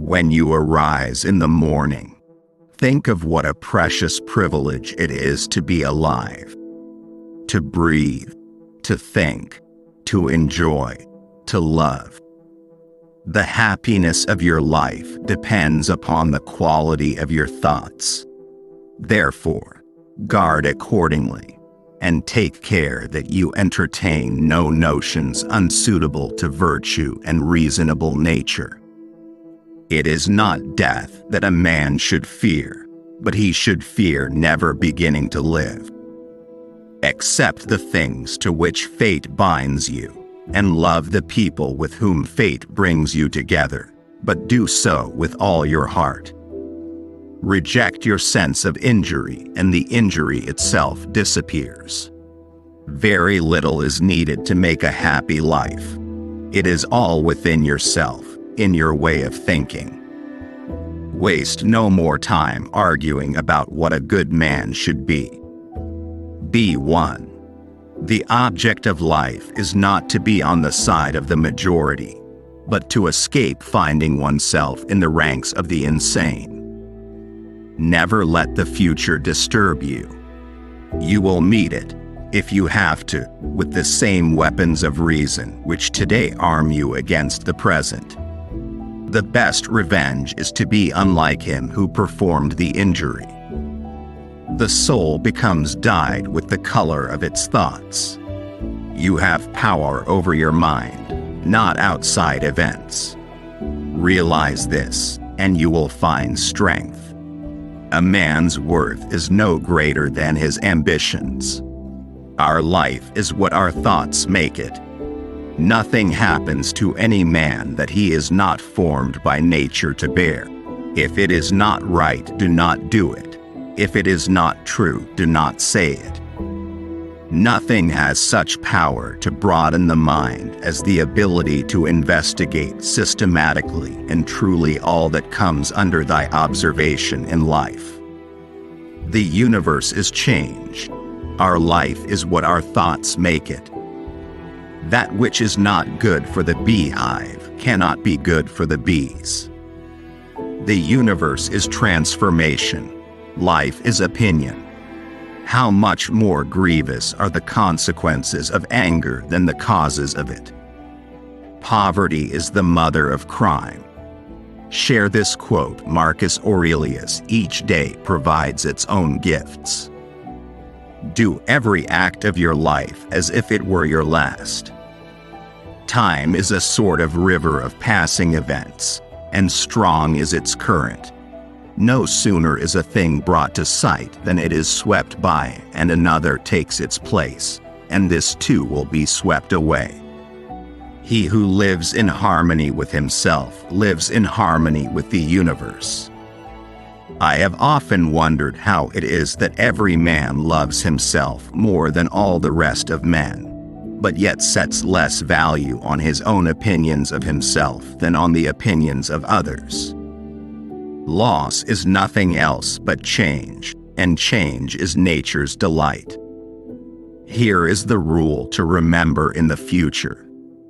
When you arise in the morning, think of what a precious privilege it is to be alive, to breathe, to think, to enjoy, to love. The happiness of your life depends upon the quality of your thoughts. Therefore, guard accordingly, and take care that you entertain no notions unsuitable to virtue and reasonable nature. It is not death that a man should fear, but he should fear never beginning to live. Accept the things to which fate binds you, and love the people with whom fate brings you together, but do so with all your heart. Reject your sense of injury, and the injury itself disappears. Very little is needed to make a happy life. It is all within yourself, in your way of thinking. Waste no more time arguing about what a good man should be. Be one. The object of life is not to be on the side of the majority, but to escape finding oneself in the ranks of the insane. Never let the future disturb you. You will meet it, if you have to, with the same weapons of reason which today arm you against the present. The best revenge is to be unlike him who performed the injury. The soul becomes dyed with the color of its thoughts. You have power over your mind, not outside events. Realize this, and you will find strength. A man's worth is no greater than his ambitions. Our life is what our thoughts make it. Nothing happens to any man that he is not formed by nature to bear. If it is not right, do not do it. If it is not true, do not say it. Nothing has such power to broaden the mind as the ability to investigate systematically and truly all that comes under thy observation in life. The universe is change. Our life is what our thoughts make it. That which is not good for the beehive cannot be good for the bees. The universe is transformation. Life is opinion. How much more grievous are the consequences of anger than the causes of it? Poverty is the mother of crime. Share this quote, Marcus Aurelius: each day provides its own gifts. Do every act of your life as if it were your last. Time is a sort of river of passing events, and strong is its current. No sooner is a thing brought to sight than it is swept by, and another takes its place, and this too will be swept away. He who lives in harmony with himself lives in harmony with the universe. I have often wondered how it is that every man loves himself more than all the rest of men, but yet sets less value on his own opinions of himself than on the opinions of others. Loss is nothing else but change, and change is nature's delight. Here is the rule to remember in the future,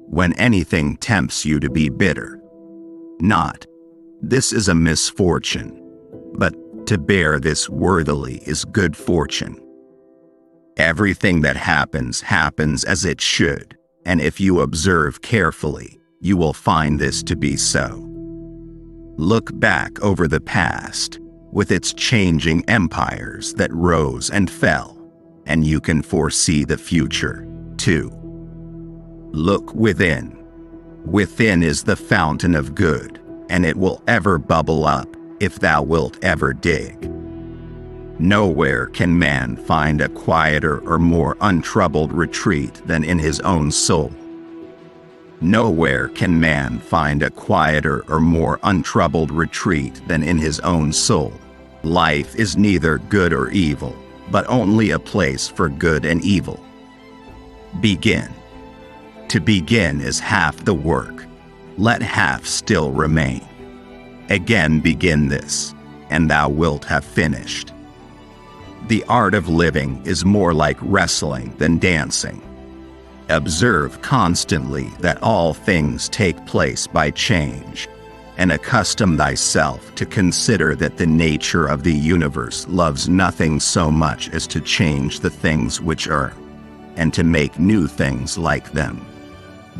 when anything tempts you to be bitter. Not, "This is a misfortune," but "To bear this worthily is good fortune." Everything that happens happens as it should, and if you observe carefully, you will find this to be so. Look back over the past, with its changing empires that rose and fell, and you can foresee the future, too. Look within. Within is the fountain of good, and it will ever bubble up, if thou wilt ever dig. Nowhere can man find a quieter or more untroubled retreat than in his own soul. Nowhere can man find a quieter or more untroubled retreat than in his own soul. Life is neither good or evil, but only a place for good and evil. Begin. To begin is half the work. Let half still remain. Again begin this, and thou wilt have finished. The art of living is more like wrestling than dancing. Observe constantly that all things take place by change. and accustom thyself to consider that the nature of the universe loves nothing so much as to change the things which are, and to make new things like them.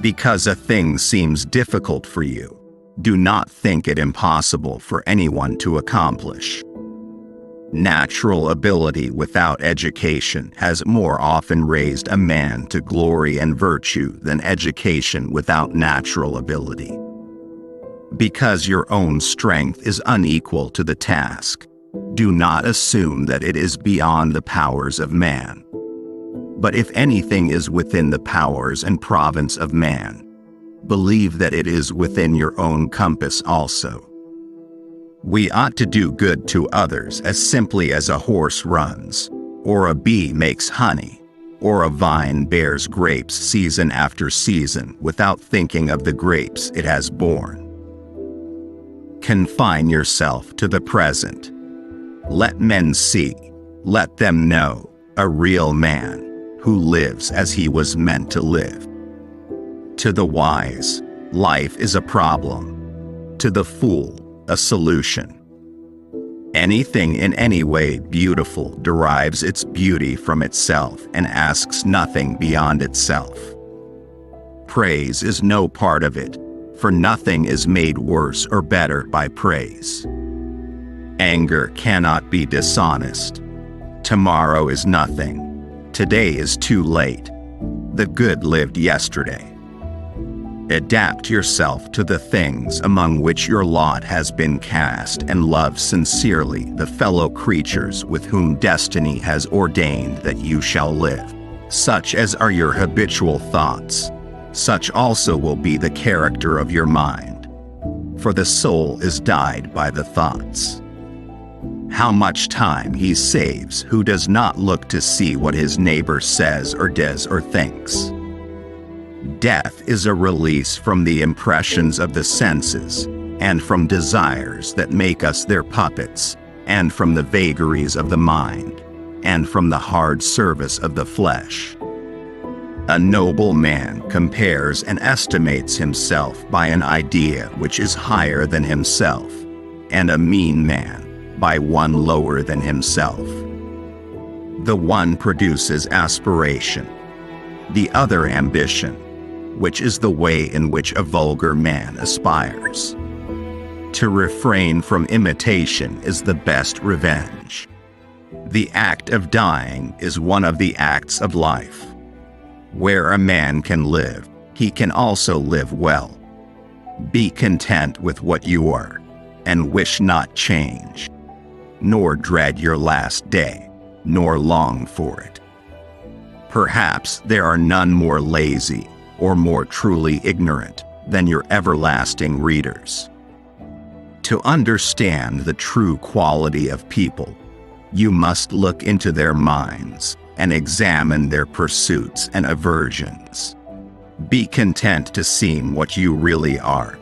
Because a thing seems difficult for you, do not think it impossible for anyone to accomplish. Natural ability without education has more often raised a man to glory and virtue than education without natural ability. Because your own strength is unequal to the task, do not assume that it is beyond the powers of man. But if anything is within the powers and province of man, believe that it is within your own compass also. We ought to do good to others as simply as a horse runs, or a bee makes honey, or a vine bears grapes season after season without thinking of the grapes it has borne. Confine yourself to the present. Let men see, let them know, a real man who lives as he was meant to live. To the wise, life is a problem. To the fool, a solution. Anything in any way beautiful derives its beauty from itself and asks nothing beyond itself. Praise is no part of it, for nothing is made worse or better by praise. Anger cannot be dishonest. Tomorrow is nothing. Today is too late. The good lived yesterday. Adapt yourself to the things among which your lot has been cast, and love sincerely the fellow creatures with whom destiny has ordained that you shall live. Such as are your habitual thoughts, such also will be the character of your mind. For the soul is dyed by the thoughts. How much time he saves who does not look to see what his neighbor says or does or thinks. Death is a release from the impressions of the senses, and from desires that make us their puppets, and from the vagaries of the mind, and from the hard service of the flesh. A noble man compares and estimates himself by an idea which is higher than himself, and a mean man by one lower than himself. The one produces aspiration, the other ambition, which is the way in which a vulgar man aspires. To refrain from imitation is the best revenge. The act of dying is one of the acts of life. Where a man can live, he can also live well. Be content with what you are, and wish not change, nor dread your last day, nor long for it. Perhaps there are none more lazy or more truly ignorant than your everlasting readers. To understand the true quality of people, you must look into their minds and examine their pursuits and aversions. Be content to seem what you really are,